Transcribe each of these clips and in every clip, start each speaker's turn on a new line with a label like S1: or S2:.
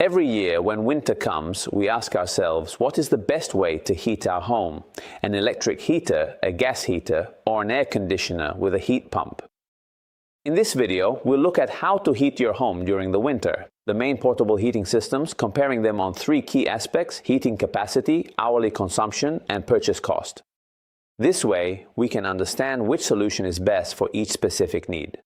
S1: Every year when winter comes, we ask ourselves, what is the best way to heat our home? An electric heater, a gas heater, or an air conditioner with a heat pump? In this video, we'll look at how to heat your home during the winter, the main portable heating systems, comparing them on three key aspects: heating capacity, hourly consumption, and purchase cost. This way, we can understand which solution is best for each specific need.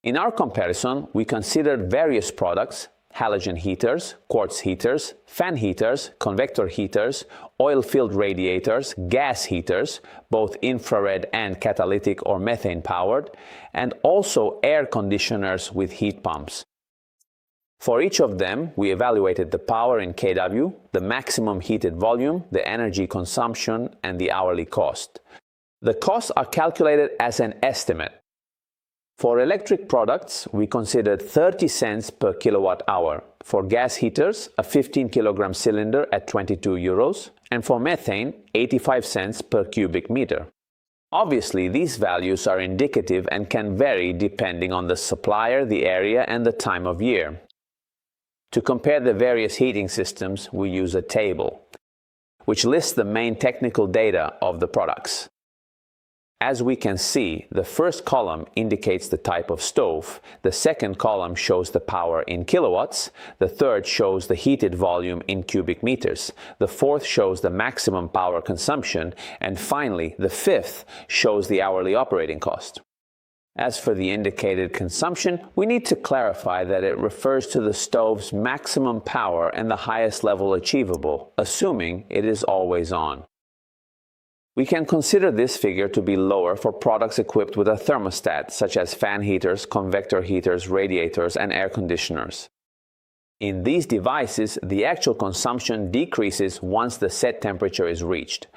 S1: In our comparison, we considered various products: halogen heaters, quartz heaters, fan heaters, convector heaters, oil-filled radiators, gas heaters, both infrared and catalytic or methane-powered, and also air conditioners with heat pumps. For each of them, we evaluated the power in kW, the maximum heated volume, the energy consumption, and the hourly cost. The costs are calculated as an estimate. For electric products, we considered 30 cents per kilowatt hour. For gas heaters, a 15-kilogram cylinder at 22 euros, and for methane, 85 cents per cubic meter. Obviously, these values are indicative and can vary depending on the supplier, the area, and the time of year. To compare the various heating systems, we use a table, which lists the main technical data of the products. As we can see, the first column indicates the type of stove, the second column shows the power in kilowatts, the third shows the heated volume in cubic meters, the fourth shows the maximum power consumption, and finally, the fifth shows the hourly operating cost. As for the indicated consumption, we need to clarify that it refers to the stove's maximum power and the highest level achievable, assuming it is always on. We can consider this figure to be lower for products equipped with a thermostat, such as fan heaters, convector heaters, radiators, and air conditioners. In these devices, the actual consumption decreases once the set temperature is reached.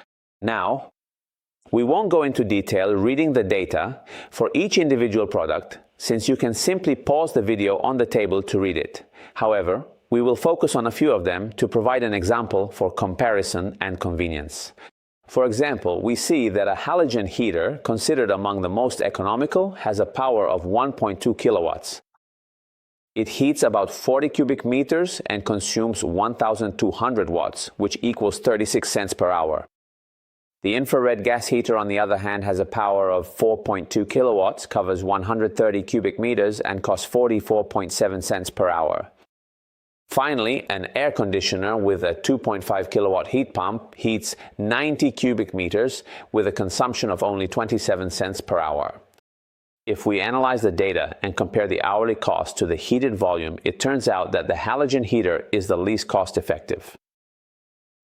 S1: Now, we won't go into detail reading the data for each individual product, since you can simply pause the video on the table to read it. However, we will focus on a few of them to provide an example for comparison and convenience. For example, we see that a halogen heater, considered among the most economical, has a power of 1.2 kilowatts. It heats about 40 cubic meters and consumes 1,200 watts, which equals 36 cents per hour. The infrared gas heater, on the other hand, has a power of 4.2 kilowatts, covers 130 cubic meters, and costs 44.7 cents per hour. Finally, an air conditioner with a 2.5 kilowatt heat pump heats 90 cubic meters with a consumption of only 27 cents per hour. If we analyze the data and compare the hourly cost to the heated volume, it turns out that the halogen heater is the least cost-effective,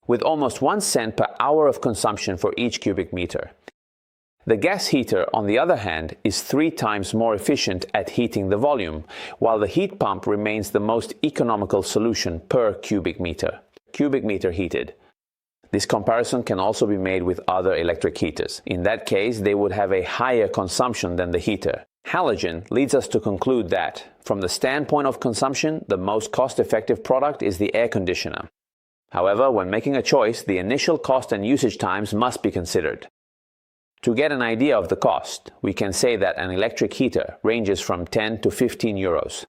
S1: with almost 1 cent per hour of consumption for each cubic meter. The gas heater, on the other hand, is 3 times more efficient at heating the volume, while the heat pump remains the most economical solution per cubic meter heated. This comparison can also be made with other electric heaters. In that case, they would have a higher consumption than the heater. Halogen leads us to conclude that, from the standpoint of consumption, the most cost-effective product is the air conditioner. However, when making a choice, the initial cost and usage times must be considered. To get an idea of the cost, we can say that an electric heater ranges from 10 to 15 euros.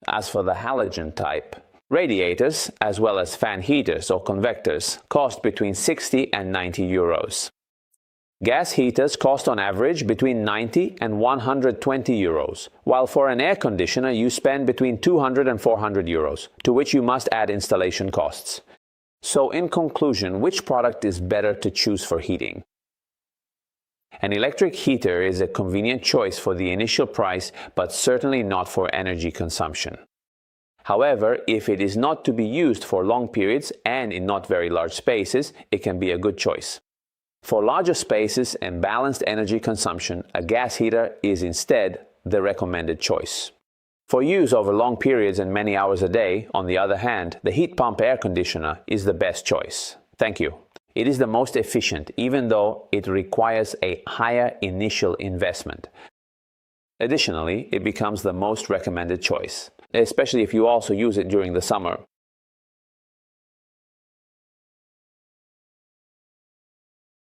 S1: As for the halogen type, radiators, as well as fan heaters or convectors, cost between 60 and 90 euros. Gas heaters cost on average between 90 and 120 euros, while for an air conditioner you spend between 200 and 400 euros, to which you must add installation costs. So in conclusion, which product is better to choose for heating? An electric heater is a convenient choice for the initial price, but certainly not for energy consumption. However, if it is not to be used for long periods and in not very large spaces, it can be a good choice. For larger spaces and balanced energy consumption, a gas heater is instead the recommended choice. For use over long periods and many hours a day, on the other hand, the heat pump air conditioner is the best choice. Thank you. It is the most efficient, even though it requires a higher initial investment. Additionally, it becomes the most recommended choice, especially if you also use it during the summer.